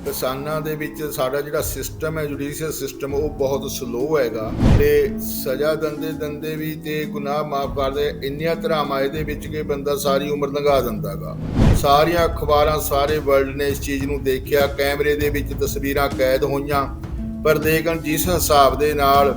ਕਿਸਾਨਾਂ ਦੇ ਵਿੱਚ ਸਾਡਾ ਜਿਹੜਾ ਸਿਸਟਮ ਹੈ ਜੁਡੀਸ਼ੀਅਲ ਸਿਸਟਮ ਉਹ ਬਹੁਤ ਸਲੋ ਹੈਗਾ ਤੇ ਸਜ਼ਾ ਦਿੰਦੇ ਵੀ ਤੇ ਗੁਨਾਹ ਮਾਫ ਕਰਦੇ ਇੰਨੀਆਂ ਧਰਾਵਾਂ ਇਹਦੇ ਵਿੱਚ ਕਿ ਬੰਦਾ ਸਾਰੀ ਉਮਰ ਲੰਘਾ ਦਿੰਦਾਗਾ। ਸਾਰੀਆਂ ਅਖਬਾਰਾਂ ਸਾਰੇ ਵਰਲਡ ਨੇ ਇਸ ਚੀਜ਼ ਨੂੰ ਦੇਖਿਆ, ਕੈਮਰੇ ਦੇ ਵਿੱਚ ਤਸਵੀਰਾਂ ਕੈਦ ਹੋਈਆਂ, ਪਰ ਲੇਕਿਨ ਜਿਸ ਹਿਸਾਬ ਦੇ ਨਾਲ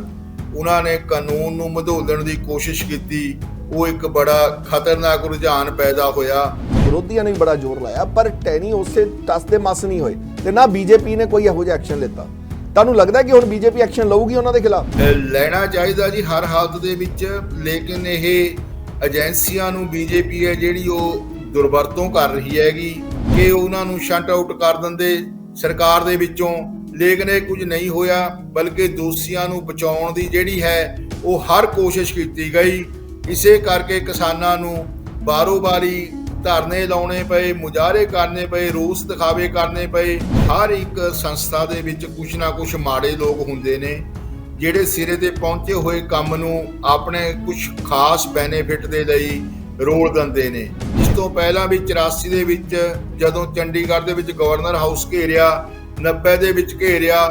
ਉਹਨਾਂ ਨੇ ਕਾਨੂੰਨ ਨੂੰ ਮਧੋਲਣ ਦੀ ਕੋਸ਼ਿਸ਼ ਕੀਤੀ ਉਹ ਇੱਕ ਬੜਾ ਖਤਰਨਾਕ ਰੁਝਾਨ ਪੈਦਾ ਹੋਇਆ। ਵਿਰੋਧੀਆਂ ਨੇ ਵੀ ਬੜਾ ਜ਼ੋਰ ਲਾਇਆ ਪਰ ਟੈਨੀ ਉਸੇ ਟਸ ਦੇ ਮਸ ਨਹੀਂ ਹੋਏ ਤੇ ਨਾ ਬੀਜੇਪੀ ਨੇ ਕੋਈ ਇਹੋ ਜਿਹਾ ਐਕਸ਼ਨ ਲਿੱਤਾ। ਤੁਹਾਨੂੰ ਲੱਗਦਾ ਕਿ ਹੁਣ ਬੀਜੇਪੀ ਐਕਸ਼ਨ ਲਊਗੀ ਉਹਨਾਂ ਦੇ ਖਿਲਾਫ? ਲੈਣਾ ਚਾਹੀਦਾ ਜੀ ਹਰ ਹਾਲਤ ਦੇ ਵਿੱਚ, ਲੇਕਿਨ ਇਹ ਏਜੰਸੀਆਂ ਨੂੰ ਬੀਜੇਪੀ ਹੈ ਜਿਹੜੀ ਉਹ ਦੁਰਵਰਤੋਂ ਕਰ ਰਹੀ ਹੈਗੀ ਕਿ ਉਹਨਾਂ ਨੂੰ ਸ਼ਟ ਆਊਟ ਕਰ ਦਿੰਦੇ ਸਰਕਾਰ ਦੇ ਵਿੱਚੋਂ, ਲੇਕਿਨ ਇਹ ਕੁਝ ਨਹੀਂ ਹੋਇਆ ਬਲਕਿ ਦੋਸ਼ੀਆਂ ਨੂੰ ਬਚਾਉਣ ਦੀ ਜਿਹੜੀ ਹੈ ਉਹ ਹਰ ਕੋਸ਼ਿਸ਼ ਕੀਤੀ ਗਈ। ਇਸੇ ਕਰਕੇ ਕਿਸਾਨਾਂ ਨੂੰ ਬਾਰੋ-ਬਾਰੀ ਧਰਨੇ ਲਾਉਣੇ ਪਏ, ਮੁਜ਼ਾਹਰੇ ਕਰਨੇ ਪਏ, ਰੋਸ ਦਿਖਾਵੇ ਕਰਨੇ ਪਏ। ਹਰ ਇੱਕ ਸੰਸਥਾ ਦੇ ਵਿੱਚ ਕੁਛ ਨਾ ਕੁਛ ਮਾੜੇ ਲੋਕ ਹੁੰਦੇ ਨੇ ਜਿਹੜੇ ਸਿਰੇ ਤੇ ਪਹੁੰਚੇ ਹੋਏ ਕੰਮ ਨੂੰ ਆਪਣੇ ਕੁਛ ਖਾਸ ਬੈਨੀਫਿਟ ਦੇ ਲਈ ਰੋਲ ਦਿੰਦੇ ਨੇ। ਇਸ ਤੋਂ ਪਹਿਲਾਂ ਵੀ 84 ਦੇ ਵਿੱਚ ਜਦੋਂ ਚੰਡੀਗੜ੍ਹ ਦੇ ਵਿੱਚ ਗਵਰਨਰ ਹਾਊਸ ਘੇਰਿਆ, 90 ਦੇ ਵਿੱਚ ਘੇਰਿਆ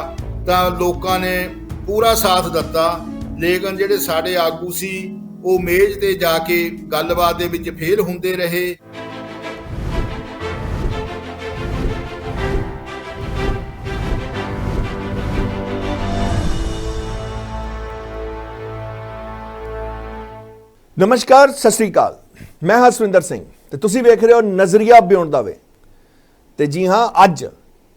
ਤਾਂ ਲੋਕਾਂ ਨੇ ਪੂਰਾ ਸਾਥ ਦਿੱਤਾ, ਲੇਕਿਨ ਜਿਹੜੇ ਸਾਡੇ ਆਗੂ ਸੀ ਉਹ ਮੇਜ਼ ਤੇ ਜਾ ਕੇ ਗੱਲਬਾਤ ਦੇ ਵਿੱਚ ਫੇਲ ਹੁੰਦੇ ਰਹੇ। ਨਮਸਕਾਰ, ਸਤਿ ਸ੍ਰੀ ਅਕਾਲ। ਮੈਂ ਹਾਂ ਸੁਰਿੰਦਰ ਸਿੰਘ ਤੇ ਤੁਸੀਂ ਵੇਖ ਰਹੇ ਹੋ ਨਜ਼ਰੀਆ ਬਿਯੋਂਡ ਦਾ ਵੇ। ਤੇ ਜੀ ਹਾਂ,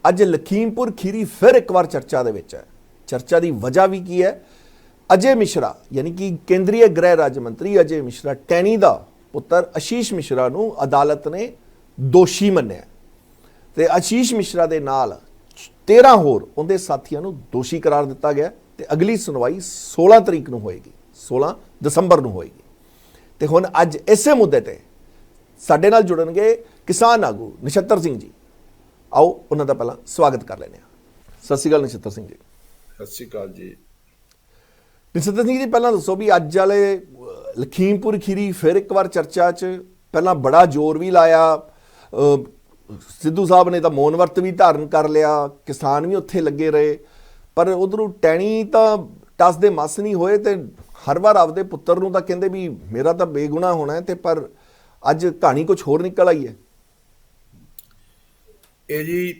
ਅੱਜ ਲਖੀਮਪੁਰ ਖੀਰੀ ਫਿਰ ਇੱਕ ਵਾਰ ਚਰਚਾ ਦੇ ਵਿੱਚ ਹੈ। ਚਰਚਾ ਦੀ ਵਜ੍ਹਾ ਵੀ ਕੀ ਹੈ? ਅਜੇ ਮਿਸ਼ਰਾ ਯਾਨੀ ਕਿ ਕੇਂਦਰੀ ਗ੍ਰਹਿ ਰਾਜ ਮੰਤਰੀ ਅਜੇ ਮਿਸ਼ਰਾ, ਟੈਨੀ ਦਾ ਪੁੱਤਰ ਆਸ਼ੀਸ਼ ਮਿਸ਼ਰਾ ਨੂੰ ਅਦਾਲਤ ਨੇ ਦੋਸ਼ੀ ਮੰਨਿਆ ਤੇ ਆਸ਼ੀਸ਼ ਮਿਸ਼ਰਾ ਦੇ ਨਾਲ 13 ਹੋਰ ਉਹਦੇ ਸਾਥੀਆਂ ਨੂੰ ਦੋਸ਼ੀ ਕਰਾਰ ਦਿੱਤਾ ਗਿਆ ਤੇ ਅਗਲੀ ਸੁਣਵਾਈ 16 ਤਰੀਕ ਨੂੰ ਹੋਏਗੀ, 16 ਦਸੰਬਰ ਨੂੰ ਹੋਏਗੀ। ਤੇ ਹੁਣ ਅੱਜ ਇਸੇ ਮੁੱਦੇ ਤੇ ਸਾਡੇ ਨਾਲ ਜੁੜਨਗੇ ਕਿਸਾਨ ਆਗੂ ਨਛੱਤਰ ਸਿੰਘ ਜੀ। ਆਓ ਉਹਨਾਂ ਦਾ ਪਹਿਲਾਂ ਸਵਾਗਤ ਕਰ ਲੈਂਦੇ ਹਾਂ। ਸਤਿ ਸ਼੍ਰੀ ਅਕਾਲ ਨਛੱਤਰ ਸਿੰਘ ਜੀ। ਸਤਿ ਸ਼੍ਰੀ ਅਕਾਲ ਜੀ। ਨਛੱਤਰ ਸਿੰਘ ਜੀ, ਪਹਿਲਾਂ ਦੱਸੋ ਵੀ ਅੱਜ ਵਾਲੇ ਲਖੀਮਪੁਰ ਖੀਰੀ ਫਿਰ ਇੱਕ ਵਾਰ ਚਰਚਾ 'ਚ ਪਹਿਲਾਂ ਬੜਾ ਜ਼ੋਰ ਵੀ ਲਾਇਆ, ਸਿੱਧੂ ਸਾਹਿਬ ਨੇ ਤਾਂ ਮੌਨ ਵਰਤ ਵੀ ਧਾਰਨ ਕਰ ਲਿਆ, ਕਿਸਾਨ ਵੀ ਉੱਥੇ ਲੱਗੇ ਰਹੇ, ਪਰ ਉਧਰੋਂ ਟੈਣੀ ਤਾਂ ਟਸ ਦੇ ਮਸ ਨਹੀਂ ਹੋਏ ਤੇ ਹਰ ਵਾਰ ਆਪਦੇ ਪੁੱਤਰ ਨੂੰ ਤਾਂ ਕਹਿੰਦੇ ਵੀ ਮੇਰਾ ਤਾਂ ਬੇਗੁਨਾਹ ਹੋਣਾ ਹੈ, ਤੇ ਪਰ ਅੱਜ ਕਹਾਣੀ ਕੁਝ ਹੋਰ ਨਿਕਲ ਆਈ ਹੈ। ਇਹ ਜੀ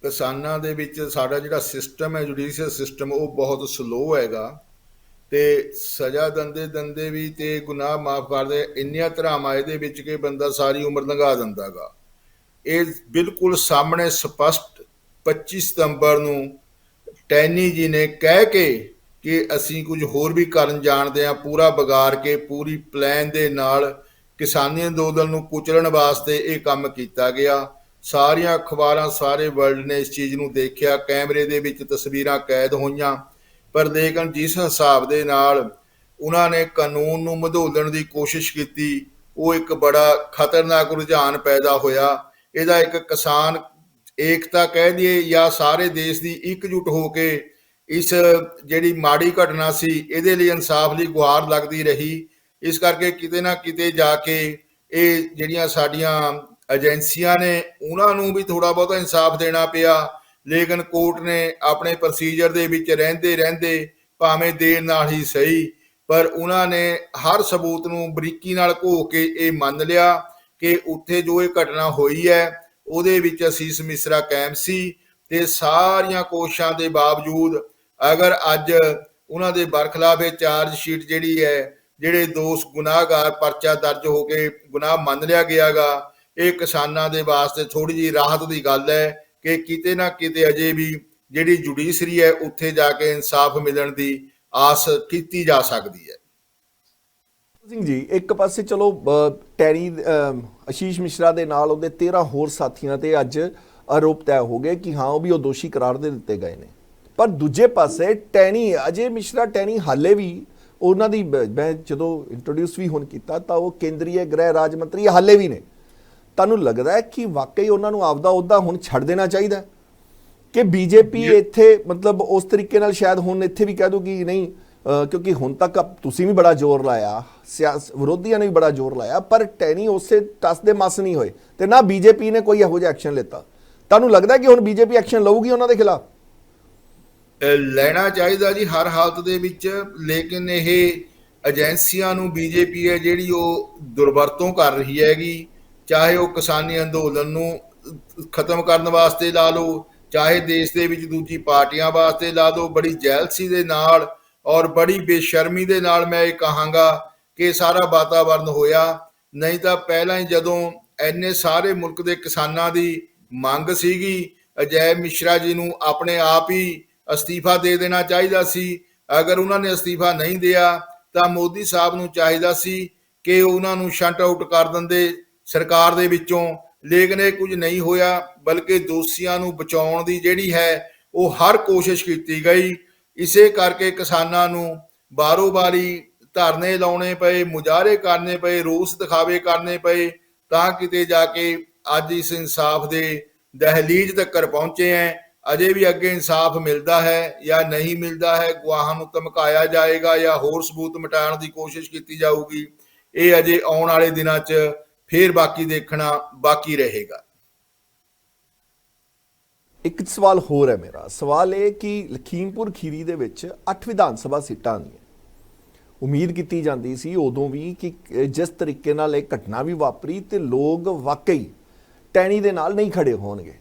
ਕਿਸਾਨਾਂ ਦੇ ਵਿੱਚ ਸਾਡਾ ਜਿਹੜਾ ਸਿਸਟਮ ਹੈ ਜੁਡੀਸ਼ੀਅਲ ਸਿਸਟਮ ਉਹ ਬਹੁਤ ਸਲੋ ਹੈਗਾ ਤੇ ਸਜ਼ਾ ਦਿੰਦੇ ਵੀ ਤੇ ਗੁਨਾਹ ਮਾਫ ਕਰਦੇ ਇੰਨੀਆਂ ਧਰਾਵਾਂ ਇਹਦੇ ਵਿੱਚ ਕਿ ਬੰਦਾ ਸਾਰੀ ਉਮਰ ਲੰਘਾ ਦਿੰਦਾਗਾ। ਇਹ ਬਿਲਕੁਲ ਸਾਹਮਣੇ ਸਪਸ਼ਟ 25 ਸਤੰਬਰ ਨੂੰ ਟੈਨੀ ਜੀ ਨੇ ਕਹਿ ਕੇ ਕਿ ਅਸੀਂ ਕੁਝ ਹੋਰ ਵੀ ਕਰਨ ਜਾਣਦੇ ਹਾਂ, ਪੂਰਾ ਵਿਗਾੜ ਕੇ ਪੂਰੀ ਪਲਾਨ ਦੇ ਨਾਲ ਕਿਸਾਨੀ ਅੰਦੋਲਨ ਨੂੰ ਕੁਚਲਣ ਵਾਸਤੇ ਇਹ ਕੰਮ ਕੀਤਾ ਗਿਆ। ਸਾਰੀਆਂ ਅਖਬਾਰਾਂ ਸਾਰੇ ਵਰਲਡ ਨੇ ਇਸ ਚੀਜ਼ ਨੂੰ ਦੇਖਿਆ, ਕੈਮਰੇ ਦੇ ਵਿੱਚ ਤਸਵੀਰਾਂ ਕੈਦ ਹੋਈਆਂ, ਪਰ ਲੇਕਿਨ ਜਿਸ ਹਿਸਾਬ ਦੇ ਨਾਲ ਉਹਨਾਂ ਨੇ ਕਾਨੂੰਨ ਨੂੰ ਮਧੋਲਣ ਦੀ ਕੋਸ਼ਿਸ਼ ਕੀਤੀ ਉਹ ਇੱਕ ਬੜਾ ਖਤਰਨਾਕ ਰੁਝਾਨ ਪੈਦਾ ਹੋਇਆ। ਇਹਦਾ ਇੱਕ ਕਿਸਾਨ ਏਕਤਾ ਕਹਿ ਦਈਏ ਜਾਂ ਸਾਰੇ ਦੇਸ਼ ਦੀ ਇਕਜੁੱਟ ਹੋ ਕੇ ਇਸ ਜਿਹੜੀ ਮਾੜੀ ਘਟਨਾ ਸੀ ਇਹਦੇ ਲਈ ਇਨਸਾਫ ਲਈ ਗੁਹਾਰ ਲੱਗਦੀ ਰਹੀ। ਇਸ ਕਰਕੇ ਕਿਤੇ ਨਾ ਕਿਤੇ ਜਾ ਕੇ ਇਹ ਜਿਹੜੀਆਂ ਸਾਡੀਆਂ ਏਜੰਸੀਆਂ ਨੇ ਉਹਨਾਂ ਨੂੰ ਵੀ ਥੋੜਾ ਬਹੁਤਾ ਇਨਸਾਫ ਦੇਣਾ ਪਿਆ, ਲੇਕਿਨ ਕੋਰਟ ਨੇ ਆਪਣੇ ਪ੍ਰੋਸੀਜਰ ਦੇ ਵਿੱਚ ਰਹਿੰਦੇ ਭਾਵੇਂ ਦੇਰ ਨਾਲ ਹੀ ਸਹੀ, ਪਰ ਉਹਨਾਂ ਨੇ ਹਰ ਸਬੂਤ ਨੂੰ ਬਰੀਕੀ ਨਾਲ ਘੋਖ ਕੇ ਇਹ ਮੰਨ ਲਿਆ ਕਿ ਉੱਥੇ ਜੋ ਇਹ ਘਟਨਾ ਹੋਈ ਹੈ ਉਹਦੇ ਵਿੱਚ ਆਸ਼ੀਸ਼ ਮਿਸ਼ਰਾ ਕਾਇਮ ਸੀ ਤੇ ਸਾਰੀਆਂ ਕੋਸ਼ਿਸ਼ਾਂ ਦੇ ਬਾਵਜੂਦ ਅਗਰ ਅੱਜ ਉਹਨਾਂ ਦੇ ਬਰਖਲਾਫ ਇਹ ਚਾਰਜ ਸ਼ੀਟ ਜਿਹੜੀ ਹੈ, ਜਿਹੜੇ ਦੋਸ਼ ਗੁਨਾਹਗਾਰ ਪਰਚਾ ਦਰਜ ਹੋ ਕੇ ਗੁਨਾਹ ਮੰਨ ਲਿਆ ਗਿਆਗਾ, ਇਹ ਕਿਸਾਨਾਂ ਦੇ ਵਾਸਤੇ ਥੋੜੀ ਜਿਹੀ ਰਾਹਤ ਦੀ ਗੱਲ ਹੈ ਕਿ ਕਿਤੇ ਨਾ ਕਿਤੇ ਅਜੇ ਵੀ ਜਿਹੜੀ ਜੁਡੀਸ਼ਰੀ ਹੈ ਉੱਥੇ ਜਾ ਕੇ ਇਨਸਾਫ ਮਿਲਣ ਦੀ ਆਸ ਕੀਤੀ ਜਾ ਸਕਦੀ ਹੈ। ਸਿੰਘ ਜੀ, ਇੱਕ ਪਾਸੇ ਚਲੋ ਟੈਨੀ ਆਸ਼ੀਸ਼ ਮਿਸ਼ਰਾ ਦੇ ਨਾਲ ਉਹਦੇ 13 ਹੋਰ ਸਾਥੀਆਂ ਤੇ ਅੱਜ ਆਰੋਪ ਤੈਅ ਹੋ ਗਏ ਕਿ ਹਾਂ ਉਹ ਵੀ ਉਹ ਦੋਸ਼ੀ ਕਰਾਰ ਦੇ ਦਿੱਤੇ ਗਏ ਨੇ, ਪਰ ਦੂਜੇ ਪਾਸੇ ਟੈਨੀ ਅਜੇ ਮਿਸ਼ਰਾ ਟੈਨੀ ਹਾਲੇ ਵੀ ਉਹਨਾਂ ਦੀ ਮੈਂ ਜਦੋਂ ਇੰਟਰੋਡਿਊਸ ਵੀ ਹੁਣ ਕੀਤਾ ਤਾਂ ਉਹ ਕੇਂਦਰੀ ਗ੍ਰਹਿ ਰਾਜ ਮੰਤਰੀ ਹਾਲੇ ਵੀ ਨੇ। ਤੁਹਾਨੂੰ ਲੱਗਦਾ ਹੈ ਕਿ ਵਾਕਈ ਉਹਨਾਂ ਨੂੰ ਆਪਦਾ ਅਹੁਦਾ ਹੁਣ ਛੱਡ ਦੇਣਾ ਚਾਹੀਦਾ ਕਿ ਬੀਜੇਪੀ ਇੱਥੇ ਮਤਲਬ ਉਸ ਤਰੀਕੇ ਨਾਲ ਸ਼ਾਇਦ ਹੁਣ ਇੱਥੇ ਵੀ ਕਹਿ ਦੂਗੀ ਨਹੀਂ, ਕਿਉਂਕਿ ਹੁਣ ਤੱਕ ਤੁਸੀਂ ਵੀ ਬੜਾ ਜ਼ੋਰ ਲਾਇਆ, ਵਿਰੋਧੀਆਂ ਨੇ ਵੀ ਬੜਾ ਜ਼ੋਰ ਲਾਇਆ, ਪਰ ਟੈਨੀ ਉਸੇ ਟਸ ਦੇ ਮਸ ਨਹੀਂ ਹੋਏ ਤੇ ਨਾ ਬੀਜੇਪੀ ਨੇ ਕੋਈ ਇਹੋ ਜਿਹਾ ਐਕਸ਼ਨ ਲਿੱਤਾ। ਤੁਹਾਨੂੰ ਲੱਗਦਾ ਕਿ ਹੁਣ ਬੀਜੇਪੀ ਐਕਸ਼ਨ ਲਊਗੀ ਉਹਨਾਂ ਦੇ ਖਿਲਾਫ? ਲੈਣਾ ਚਾਹੀਦਾ ਜੀ ਹਰ ਹਾਲਤ ਦੇ ਵਿੱਚ, ਲੇਕਿਨ ਇਹ ਏਜੰਸੀਆਂ ਨੂੰ ਬੀਜੇਪੀ ਹੈ ਜਿਹੜੀ ਉਹ ਦੁਰਵਰਤੋਂ ਕਰ ਰਹੀ ਹੈਗੀ, ਚਾਹੇ ਉਹ ਕਿਸਾਨੀ ਅੰਦੋਲਨ ਨੂੰ ਖਤਮ ਕਰਨ ਵਾਸਤੇ ਲਾ ਲਓ, ਚਾਹੇ ਦੇਸ਼ ਦੇ ਵਿੱਚ ਦੂਜੀ ਪਾਰਟੀਆਂ ਵਾਸਤੇ ਲਾ ਲਓ। ਬੜੀ ਜੈਲਸੀ ਦੇ ਨਾਲ ਔਰ ਬੜੀ ਬੇਸ਼ਰਮੀ ਦੇ ਨਾਲ ਮੈਂ ਇਹ ਕਹਾਂਗਾ ਕਿ ਸਾਰਾ ਵਾਤਾਵਰਨ ਹੋਇਆ। ਨਹੀਂ ਤਾਂ ਪਹਿਲਾਂ ਹੀ ਜਦੋਂ ਇੰਨੇ ਸਾਰੇ ਮੁਲਕ ਦੇ ਕਿਸਾਨਾਂ ਦੀ ਮੰਗ ਸੀਗੀ, ਅਜੈ ਮਿਸ਼ਰਾ ਜੀ ਨੂੰ ਆਪਣੇ ਆਪ ਹੀ ਅਸਤੀਫਾ ਦੇ ਦੇਣਾ ਚਾਹੀਦਾ ਸੀ। ਅਗਰ ਉਹਨਾਂ ਨੇ ਅਸਤੀਫਾ ਨਹੀਂ ਦਿਆ ਤਾਂ ਮੋਦੀ ਸਾਹਿਬ ਨੂੰ ਚਾਹੀਦਾ ਸੀ ਕਿ ਉਹਨਾਂ ਨੂੰ ਸ਼ਟ ਆਊਟ ਕਰ ਦਿੰਦੇ ਸਰਕਾਰ ਦੇ ਵਿੱਚੋਂ, ਲੇਕਿਨ ਇਹ ਕੁਝ ਨਹੀਂ ਹੋਇਆ, ਬਲਕਿ ਦੋਸ਼ੀਆਂ ਨੂੰ ਬਚਾਉਣ ਦੀ ਜਿਹੜੀ ਹੈ ਉਹ ਹਰ ਕੋਸ਼ਿਸ਼ ਕੀਤੀ ਗਈ। ਇਸੇ ਕਰਕੇ ਕਿਸਾਨਾਂ ਨੂੰ ਬਾਰੋ-ਬਾਰੀ ਧਰਨੇ ਲਾਉਣੇ ਪਏ, ਮੁਜ਼ਾਹਰੇ ਕਰਨੇ ਪਏ, ਰੋਸ ਦਿਖਾਵੇ ਕਰਨੇ ਪਏ, ਤਾਂ ਕਿਤੇ ਜਾ ਕੇ ਅੱਜ ਇਸ ਇਨਸਾਫ ਦੇ ਦਹਲੀਜ਼ ਤੱਕ ਪਹੁੰਚੇ ਹੈ। ਅਜੇ ਵੀ ਅੱਗੇ ਇਨਸਾਫ ਮਿਲਦਾ ਹੈ ਜਾਂ ਨਹੀਂ ਮਿਲਦਾ ਹੈ, ਗਵਾਹਾਂ ਨੂੰ ਧਮਕਾਇਆ ਜਾਏਗਾ ਜਾਂ ਹੋਰ ਸਬੂਤ ਮਿਟਾਉਣ ਦੀ ਕੋਸ਼ਿਸ਼ ਕੀਤੀ ਜਾਊਗੀ, ਇਹ ਅਜੇ ਆਉਣ ਵਾਲੇ ਦਿਨਾਂ 'ਚ ਫੇਰ ਬਾਕੀ ਦੇਖਣਾ ਬਾਕੀ ਰਹੇਗਾ। ਇੱਕ ਸਵਾਲ ਹੋਰ ਹੈ ਮੇਰਾ। ਸਵਾਲ ਇਹ ਕਿ ਲਖੀਮਪੁਰ ਖੀਰੀ ਦੇ ਵਿੱਚ 8 ਵਿਧਾਨ ਸਭਾ ਸੀਟਾਂ ਆਉਂਦੀਆਂ। ਉਮੀਦ ਕੀਤੀ ਜਾਂਦੀ ਸੀ ਉਦੋਂ ਵੀ ਕਿ ਜਿਸ ਤਰੀਕੇ ਨਾਲ ਇਹ ਘਟਨਾ ਵੀ ਵਾਪਰੀ ਤੇ ਲੋਕ ਵਾਕਈ ਟੈਣੀ ਦੇ ਨਾਲ ਨਹੀਂ ਖੜੇ ਹੋਣਗੇ,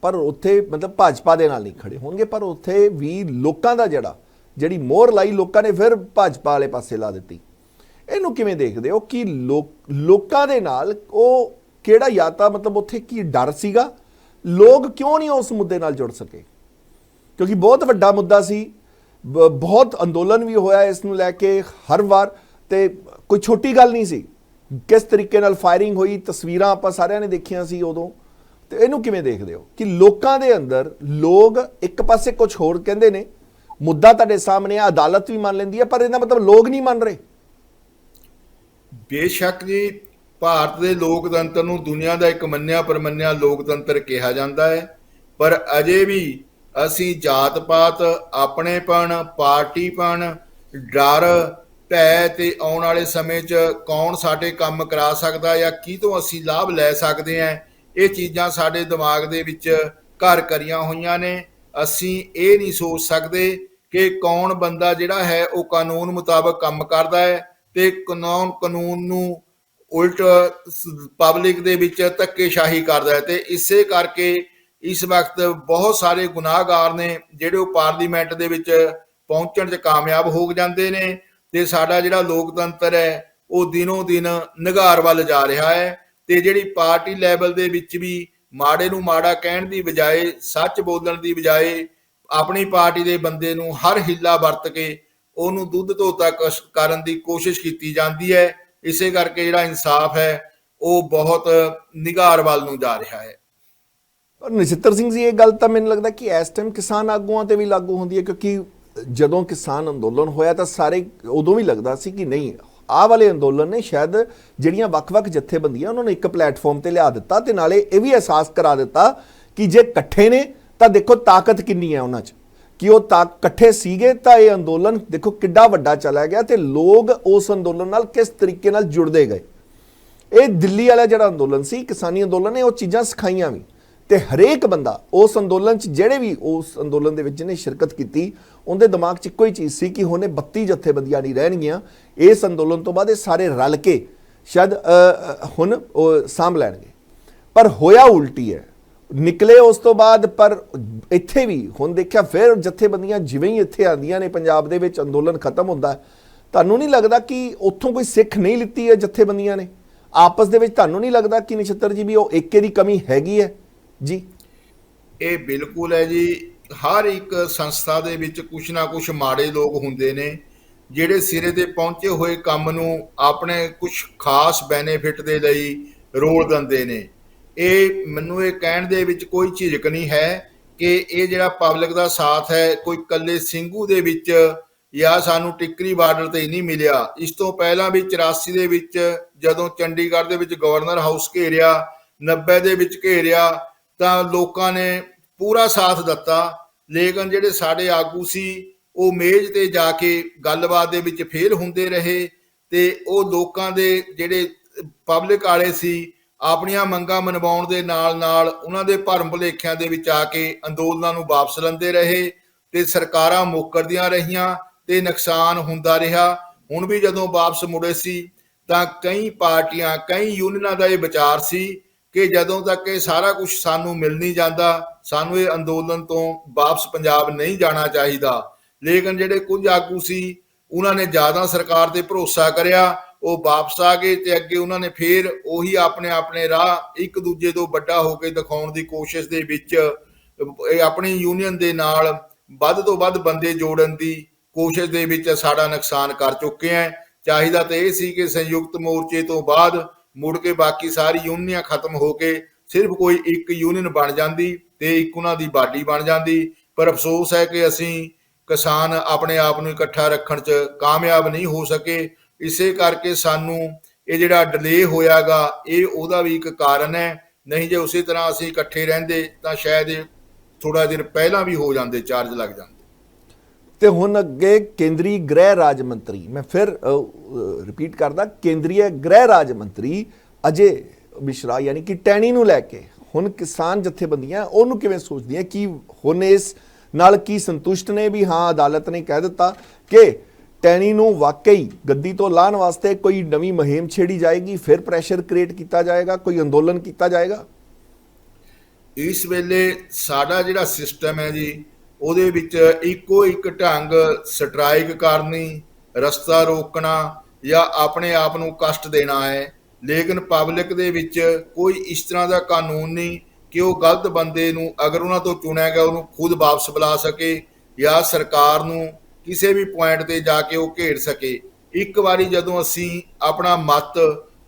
ਪਰ ਉੱਥੇ ਮਤਲਬ ਭਾਜਪਾ ਦੇ ਨਾਲ ਨਹੀਂ ਖੜੇ ਹੋਣਗੇ, ਪਰ ਉੱਥੇ ਵੀ ਲੋਕਾਂ ਦਾ ਜਿਹੜੀ ਮੋਹਰ ਲਾਈ ਲੋਕਾਂ ਨੇ ਫਿਰ ਭਾਜਪਾ ਵਾਲੇ ਪਾਸੇ ਲਾ ਦਿੱਤੀ। ਇਹਨੂੰ ਕਿਵੇਂ ਦੇਖਦੇ ਹੋ ਕਿ ਲੋਕਾਂ ਦੇ ਨਾਲ ਉਹ ਕਿਹੜਾ, ਜਾਂ ਤਾਂ ਮਤਲਬ ਉੱਥੇ ਕੀ ਡਰ ਸੀਗਾ, ਲੋਕ ਕਿਉਂ ਨਹੀਂ ਉਸ ਮੁੱਦੇ ਨਾਲ ਜੁੜ ਸਕੇ? ਕਿਉਂਕਿ ਬਹੁਤ ਵੱਡਾ ਮੁੱਦਾ ਸੀ, ਬਹੁਤ ਅੰਦੋਲਨ ਵੀ ਹੋਇਆ ਇਸ ਨੂੰ ਲੈ ਕੇ ਹਰ ਵਾਰ, ਤੇ ਕੋਈ ਛੋਟੀ ਗੱਲ ਨਹੀਂ ਸੀ। ਕਿਸ ਤਰੀਕੇ ਨਾਲ ਫਾਇਰਿੰਗ ਹੋਈ, ਤਸਵੀਰਾਂ ਆਪਾਂ ਸਾਰਿਆਂ ਨੇ ਦੇਖੀਆਂ ਸੀ ਉਦੋਂ। ਤੇ ਇਹਨੂੰ ਕਿਵੇਂ ਦੇਖਦੇ ਹੋ ਕਿ ਲੋਕਾਂ ਦੇ ਅੰਦਰ ਲੋਕ ਇੱਕ ਪਾਸੇ ਕੁਝ ਹੋਰ ਕਹਿੰਦੇ ਨੇ, ਮੁੱਦਾ ਤੁਹਾਡੇ ਸਾਹਮਣੇ ਆ, ਅਦਾਲਤ ਵੀ ਮੰਨ ਲੈਂਦੀ ਹੈ, ਪਰ ਇਹਦਾ ਮਤਲਬ ਲੋਕ ਨਹੀਂ ਮੰਨ ਰਹੇ? ਬੇਸ਼ੱਕ ਜੀ, ਭਾਰਤ ਦੇ ਲੋਕਤੰਤਰ ਨੂੰ ਦੁਨੀਆ ਦਾ ਇੱਕ ਮੰਨਿਆ ਪਰਮੰਨਿਆ ਲੋਕਤੰਤਰ ਕਿਹਾ ਜਾਂਦਾ ਹੈ, ਪਰ ਅਜੇ ਵੀ ਅਸੀਂ ਜਾਤ ਪਾਤ, ਆਪਣੇਪਣ, ਪਾਰਟੀਪਣ, ਡਰ, ਭੈ ਤੇ ਆਉਣ ਵਾਲੇ ਸਮੇਂ 'ਚ ਕੌਣ ਸਾਡੇ ਕੰਮ ਕਰਾ ਸਕਦਾ ਜਾਂ ਕਿਹਤੋਂ ਅਸੀਂ ਲਾਭ ਲੈ ਸਕਦੇ ਹਾਂ, ਇਹ ਚੀਜ਼ਾਂ ਸਾਡੇ ਦਿਮਾਗ ਦੇ ਵਿੱਚ ਘਰ ਕਰੀਆਂ ਹੋਈਆਂ ਨੇ। ਅਸੀਂ ਇਹ ਨਹੀਂ ਸੋਚ ਸਕਦੇ ਕਿ ਕੌਣ ਬੰਦਾ ਜਿਹੜਾ ਹੈ ਉਹ ਕਾਨੂੰਨ ਮੁਤਾਬਕ ਕੰਮ ਕਰਦਾ ਹੈ ਤੇ ਕਾਨੂੰਨ ਨੂੰ ਉਲਟ ਪਬਲਿਕ ਦੇ ਵਿੱਚ ਧੱਕੇਸ਼ਾਹੀ ਕਰਦਾ ਹੈ। ਤੇ ਇਸੇ ਕਰਕੇ ਇਸ ਵਕਤ ਬਹੁਤ ਸਾਰੇ ਗੁਨਾਹਗਾਰ ਨੇ ਜਿਹੜੇ ਉਹ ਪਾਰਲੀਮੈਂਟ ਦੇ ਵਿੱਚ ਪਹੁੰਚਣ 'ਚ ਕਾਮਯਾਬ ਹੋ ਜਾਂਦੇ ਨੇ, ਤੇ ਸਾਡਾ ਜਿਹੜਾ ਲੋਕਤੰਤਰ ਹੈ ਉਹ ਦਿਨੋਂ ਦਿਨ ਨਿਘਾਰ ਵੱਲ ਜਾ ਰਿਹਾ ਹੈ। ਤੇ ਜਿਹੜੀ ਪਾਰਟੀ ਲੈਵਲ ਦੇ ਵਿੱਚ ਵੀ ਮਾੜੇ ਨੂੰ ਮਾੜਾ ਕਹਿਣ ਦੀ ਬਜਾਏ, ਸੱਚ ਬੋਲਣ ਦੀ ਬਜਾਏ, ਆਪਣੀ ਪਾਰਟੀ ਦੇ ਬੰਦੇ ਨੂੰ ਹਰ ਹਿੱਲਾ ਵਰਤ ਕੇ ਉਹਨੂੰ ਦੁੱਧ ਧੋਤਾ ਕਰਨ ਦੀ ਕੋਸ਼ਿਸ਼ ਕੀਤੀ ਜਾਂਦੀ ਹੈ। ਇਸੇ ਕਰਕੇ ਜਿਹੜਾ ਇਨਸਾਫ ਹੈ ਉਹ ਬਹੁਤ ਨਿਘਾਰ ਵੱਲ ਨੂੰ ਜਾ ਰਿਹਾ ਹੈ। ਪਰ ਨਛੱਤਰ ਸਿੰਘ ਜੀ, ਇਹ ਗੱਲ ਤਾਂ ਮੈਨੂੰ ਲੱਗਦਾ ਕਿ ਇਸ ਟਾਈਮ ਕਿਸਾਨ ਆਗੂਆਂ ਤੇ ਵੀ ਲਾਗੂ ਹੁੰਦੀ ਹੈ, ਕਿਉਂਕਿ ਜਦੋਂ ਕਿਸਾਨ ਅੰਦੋਲਨ ਹੋਇਆ ਤਾਂ ਸਾਰੇ ਉਦੋਂ ਵੀ ਲੱਗਦਾ ਸੀ ਕਿ ਨਹੀਂ, ਆਹ ਵਾਲੇ ਅੰਦੋਲਨ ਨੇ ਸ਼ਾਇਦ ਜਿਹੜੀਆਂ ਵੱਖ-ਵੱਖ ਜਥੇਬੰਦੀਆਂ ਉਹਨਾਂ ਨੂੰ ਇੱਕ ਪਲੇਟਫਾਰਮ ਤੇ ਲਿਆ ਦਿੱਤਾ, ਤੇ ਨਾਲੇ ਇਹ ਵੀ ਅਹਿਸਾਸ ਕਰਾ ਦਿੱਤਾ ਕਿ ਜੇ ਇਕੱਠੇ ਨੇ ਤਾਂ ਦੇਖੋ ਤਾਕਤ ਕਿੰਨੀ ਹੈ ਉਹਨਾਂ 'ਚ, ਕਿ ਉਹ ਇਕੱਠੇ ਸੀਗੇ ਤਾਂ ਇਹ ਅੰਦੋਲਨ ਦੇਖੋ ਕਿੱਡਾ ਵੱਡਾ ਚਲਾ ਗਿਆ ਤੇ ਲੋਕ ਉਸ ਅੰਦੋਲਨ ਨਾਲ ਕਿਸ ਤਰੀਕੇ ਨਾਲ ਜੁੜਦੇ ਗਏ। ਇਹ ਦਿੱਲੀ ਵਾਲਾ ਜਿਹੜਾ ਅੰਦੋਲਨ ਸੀ, ਕਿਸਾਨੀ ਅੰਦੋਲਨ ਨੇ ਉਹ ਚੀਜ਼ਾਂ ਸਿਖਾਈਆਂ ਵੀ, ਤੇ ਹਰੇਕ ਬੰਦਾ ਉਸ ਅੰਦੋਲਨ 'ਚ, ਜਿਹੜੇ ਵੀ ਉਸ ਅੰਦੋਲਨ ਦੇ ਵਿੱਚ ਜਿਹਨੇ ਸ਼ਿਰਕਤ ਕੀਤੀ, ਉਹਦੇ ਦਿਮਾਗ 'ਚ ਇੱਕੋ ਹੀ ਚੀਜ਼ ਸੀ ਕਿ ਹੁਣੇ 32 ਜਥੇਬੰਦੀਆਂ ਨਹੀਂ ਰਹਿਣਗੀਆਂ, ਇਸ ਅੰਦੋਲਨ ਤੋਂ ਬਾਅਦ ਇਹ ਸਾਰੇ ਰਲ ਕੇ ਸ਼ਾਇਦ ਹੁਣ ਉਹ ਸਾਂਭ ਲੈਣਗੇ। ਪਰ ਹੋਇਆ ਉਲਟੀ ਹੈ, ਨਿਕਲੇ ਉਸ ਤੋਂ ਬਾਅਦ। ਪਰ ਇੱਥੇ ਵੀ ਹੁਣ ਦੇਖਿਆ ਫਿਰ ਜਥੇਬੰਦੀਆਂ ਜਿਵੇਂ ਹੀ ਇੱਥੇ ਆਉਂਦੀਆਂ ਨੇ ਪੰਜਾਬ ਦੇ ਵਿੱਚ, ਅੰਦੋਲਨ ਖਤਮ ਹੁੰਦਾ, ਤੁਹਾਨੂੰ ਨਹੀਂ ਲੱਗਦਾ ਕਿ ਉੱਥੋਂ ਕੋਈ ਸਿੱਖ ਨਹੀਂ ਲਿੱਤੀ ਹੈ ਜਥੇਬੰਦੀਆਂ ਨੇ ਆਪਸ ਦੇ ਵਿੱਚ? ਤੁਹਾਨੂੰ ਨਹੀਂ ਲੱਗਦਾ ਕਿ ਨਛੱਤਰ ਜੀ ਵੀ ਉਹ ਏਕੇ ਦੀ ਕਮੀ ਹੈਗੀ ਹੈ? ਜੀ ਇਹ ਬਿਲਕੁਲ ਹੈ ਜੀ। ਹਰ ਇੱਕ ਸੰਸਥਾ ਦੇ ਵਿੱਚ ਕੁਛ ਨਾ ਕੁਛ ਮਾੜੇ ਲੋਕ ਹੁੰਦੇ ਨੇ ਜਿਹੜੇ ਸਿਰੇ ਤੇ ਪਹੁੰਚੇ ਹੋਏ ਕੰਮ ਨੂੰ ਆਪਣੇ ਕੁਛ ਖਾਸ ਬੈਨੀਫਿਟ ਦੇ ਲਈ ਰੋਲ ਦਿੰਦੇ ਨੇ। ਇਹ ਮੈਨੂੰ ਇਹ ਕਹਿਣ ਦੇ ਵਿੱਚ ਕੋਈ ਝਿਜਕ ਨਹੀਂ ਹੈ ਕਿ ਇਹ ਜਿਹੜਾ ਪਬਲਿਕ ਦਾ ਸਾਥ ਹੈ ਕੋਈ ਇਕੱਲੇ ਸਿੰਘੂ ਦੇ ਵਿੱਚ ਜਾਂ ਸਾਨੂੰ ਟਿੱਕਰੀ ਬਾਰਡਰ ਤੇ ਹੀ ਨਹੀਂ ਮਿਲਿਆ। ਇਸ ਤੋਂ ਪਹਿਲਾਂ ਵੀ 84 ਦੇ ਵਿੱਚ ਜਦੋਂ ਚੰਡੀਗੜ੍ਹ ਦੇ ਵਿੱਚ ਗਵਰਨਰ ਹਾਊਸ ਘੇਰਿਆ, 90 ਦੇ ਵਿੱਚ ਘੇਰਿਆ, ਤਾਂ ਲੋਕਾਂ ਨੇ ਪੂਰਾ ਸਾਥ ਦਿੱਤਾ। ਲੇਕਿਨ ਜਿਹੜੇ ਸਾਡੇ ਆਗੂ ਸੀ ਉਹ ਮੇਜ਼ ਤੇ ਜਾ ਕੇ ਗੱਲਬਾਤ ਦੇ ਵਿੱਚ ਫੇਲ ਹੁੰਦੇ ਰਹੇ, ਤੇ ਉਹ ਲੋਕਾਂ ਦੇ ਜਿਹੜੇ ਪਬਲਿਕ ਵਾਲੇ ਸੀ ਆਪਣੀਆਂ ਮੰਗਾਂ ਮਨਵਾਉਣ ਦੇ ਨਾਲ ਉਹਨਾਂ ਦੇ ਭਰਮ ਭੁਲੇਖਿਆਂ ਦੇ ਵਿੱਚ ਆ ਕੇ ਅੰਦੋਲਨਾਂ ਨੂੰ ਵਾਪਸ ਲੈਂਦੇ ਰਹੇ ਤੇ ਸਰਕਾਰਾਂ ਮੁੱਕਰਦੀਆਂ ਰਹੀਆਂ ਤੇ ਨੁਕਸਾਨ ਹੁੰਦਾ ਰਿਹਾ। ਹੁਣ ਵੀ ਜਦੋਂ ਵਾਪਸ ਮੁੜੇ ਸੀ ਤਾਂ ਕਈ ਪਾਰਟੀਆਂ, ਕਈ ਯੂਨੀਅਨਾਂ ਦਾ ਇਹ ਵਿਚਾਰ ਸੀ ਕਿ ਜਦੋਂ ਤੱਕ ਇਹ ਸਾਰਾ ਕੁਝ ਸਾਨੂੰ ਮਿਲ ਨਹੀਂ ਜਾਂਦਾ, ਸਾਨੂੰ ਇਹ ਅੰਦੋਲਨ ਤੋਂ ਵਾਪਸ ਪੰਜਾਬ ਨਹੀਂ ਜਾਣਾ ਚਾਹੀਦਾ। ਲੇਕਿਨ ਜਿਹੜੇ ਕੁਝ ਆਗੂ ਸੀ, ਉਹਨਾਂ ਨੇ ਜ਼ਿਆਦਾ ਸਰਕਾਰ ਤੇ ਭਰੋਸਾ ਕਰਿਆ, ਉਹ ਵਾਪਸ ਆ ਗਏ ਤੇ ਅੱਗੇ ਉਹਨਾਂ ਨੇ ਫੇਰ ਉਹੀ ਆਪਣੇ ਆਪਣੇ ਰਾਹ ਇੱਕ ਦੂਜੇ ਤੋਂ ਵੱਡਾ ਹੋ ਕੇ ਦਿਖਾਉਣ ਦੀ ਕੋਸ਼ਿਸ਼ ਦੇ ਵਿੱਚ ਆਪਣੀ ਯੂਨੀਅਨ ਦੇ ਨਾਲ ਵੱਧ ਤੋਂ ਵੱਧ ਬੰਦੇ ਜੋੜਨ ਦੀ ਕੋਸ਼ਿਸ਼ ਦੇ ਵਿੱਚ ਸਾਡਾ ਨੁਕਸਾਨ ਕਰ ਚੁੱਕੇ ਹੈ। ਚਾਹੀਦਾ ਤਾਂ ਇਹ ਸੀ ਕਿ ਸੰਯੁਕਤ ਮੋਰਚੇ ਤੋਂ ਬਾਅਦ ਮੁੜ ਕੇ ਬਾਕੀ ਸਾਰੀ ਯੂਨੀਅਨਾਂ ਖਤਮ ਹੋ ਕੇ ਸਿਰਫ ਕੋਈ ਇੱਕ ਯੂਨੀਅਨ ਬਣ ਜਾਂਦੀ ਤੇ ਇੱਕ ਉਹਨਾਂ ਦੀ ਬਾਡੀ ਬਣ ਜਾਂਦੀ। ਪਰ ਅਫਸੋਸ ਹੈ ਕਿ ਅਸੀਂ ਕਿਸਾਨ ਆਪਣੇ ਆਪ ਨੂੰ ਇਕੱਠਾ ਰੱਖਣ 'ਚ ਕਾਮਯਾਬ ਨਹੀਂ ਹੋ ਸਕੇ। ਇਸੇ ਕਰਕੇ ਸਾਨੂੰ ਇਹ ਜਿਹੜਾ ਡਿਲੇ ਹੋਇਆਗਾ, ਇਹ ਉਹਦਾ ਵੀ ਇੱਕ ਕਾਰਨ ਹੈ। ਨਹੀਂ ਜੇ ਉਸੇ ਤਰ੍ਹਾਂ ਅਸੀਂ ਇਕੱਠੇ ਰਹਿੰਦੇ ਤਾਂ ਸ਼ਾਇਦ ਇਹ ਥੋੜਾ ਦਿਨ ਪਹਿਲਾਂ ਵੀ ਹੋ ਜਾਂਦੇ, ਚਾਰਜ ਲੱਗ ਜਾਂਦੇ। ਤੇ ਹੁਣ ਅੱਗੇ ਕੇਂਦਰੀ ਗ੍ਰਹਿ ਰਾਜ ਮੰਤਰੀ, ਮੈਂ ਫਿਰ ਰਿਪੀਟ ਕਰਦਾ, ਕੇਂਦਰੀ ਗ੍ਰਹਿ ਰਾਜ ਮੰਤਰੀ ਅਜੇ ਮਿਸ਼ਰਾ ਯਾਨੀ ਕਿ ਟੈਣੀ ਨੂੰ ਲੈ ਕੇ ਹੁਣ ਕਿਸਾਨ ਜਥੇਬੰਦੀਆਂ ਉਹਨੂੰ ਕਿਵੇਂ ਸੋਚਦੀਆਂ, ਕਿ ਹੁਣ ਇਸ ਨਾਲ ਕੀ ਸੰਤੁਸ਼ਟ ਨੇ ਵੀ ਹਾਂ ਅਦਾਲਤ ਨੇ ਕਹਿ ਦਿੱਤਾ ਕਿ ਟੈਣੀ ਨੂੰ ਵਾਕਈ ਗੱਦੀ ਤੋਂ ਲਾਹਣ ਵਾਸਤੇ ਕੋਈ ਨਵੀਂ ਮੁਹਿੰਮ ਛੇੜੀ ਜਾਏਗੀ, ਫਿਰ ਪ੍ਰੈਸ਼ਰ ਕ੍ਰੀਏਟ ਕੀਤਾ ਜਾਏਗਾ, ਕੋਈ ਅੰਦੋਲਨ ਕੀਤਾ ਜਾਏਗਾ? ਇਸ ਵੇਲੇ ਸਾਡਾ ਜਿਹੜਾ ਸਿਸਟਮ ਹੈ ਜੀ, ਉਹਦੇ ਵਿੱਚ ਇੱਕੋ ਇੱਕ ਢੰਗ ਸਟ੍ਰਾਈਕ ਕਰਨੀ, ਰਸਤਾ ਰੋਕਣਾ ਜਾਂ ਆਪਣੇ ਆਪ ਨੂੰ ਕਸ਼ਟ ਦੇਣਾ ਹੈ। ਲੇਕਿਨ ਪਬਲਿਕ ਦੇ ਵਿੱਚ ਕੋਈ ਇਸ ਤਰ੍ਹਾਂ ਦਾ ਕਾਨੂੰਨ ਨਹੀਂ ਕਿ ਉਹ ਗਲਤ ਬੰਦੇ ਨੂੰ ਅਗਰ ਉਹਨਾਂ ਤੋਂ ਚੁਣਿਆ ਗਿਆ ਉਹਨੂੰ ਖੁਦ ਵਾਪਸ ਬੁਲਾ ਸਕੇ ਜਾਂ ਸਰਕਾਰ ਨੂੰ ਕਿਸੇ ਵੀ ਪੁਆਇੰਟ ਤੇ ਜਾ ਕੇ ਉਹ ਘੇੜ ਸਕੇ। ਇੱਕ ਵਾਰੀ ਜਦੋਂ ਅਸੀਂ ਆਪਣਾ ਮਤ,